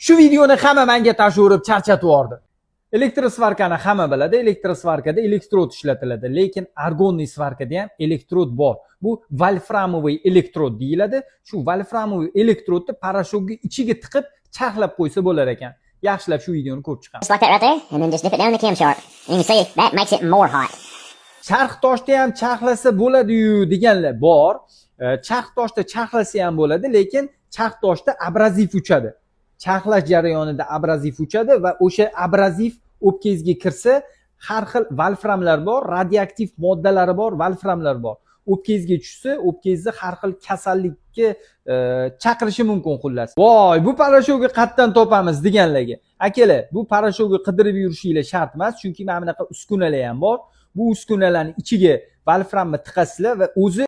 Shu videoni hamma menga tashaverib charchatib yubordi. Elektrosvarkani hamma biladi. Elektrosvarkada elektrod ishlatiladi, lekin argonli svarkada ham elektrod bor. Bu volframoviy elektrod deyiladi. Shu volframoviy elektrodni parashokga ichiga tiqib charxlab qo'ysa bo'lar ekan. Yaxshilab shu videoni ko'rib chiqamiz. Just like that right there, and then just dip it down in the camshaft. And you can see that makes it more hot. Charx toshda ham charxlasa bo'ladi-yu deganlar bor. Charx toshda charxlasa ham bo'ladi, lekin charx toshda abraziv uchadi. Charxlash jarayonida abraziv uchadi va o'sha abraziv o'pkangizga kirsa, har xil volframlar bor, radioaktiv moddalari bor, volframlar bor. O'pkangizga tushsa, o'pkangizni har xil kasallikka chaqirishi mumkin xullas. Voy, bu parashokni qayerdan topamiz deganlarga. Akalar, bu parashokni qidirib yurishinglar shart emas, chunki mana bunaqa uskunalar ham bor. Bu uskunalarning ichiga volframni tiqasizlar va o'zi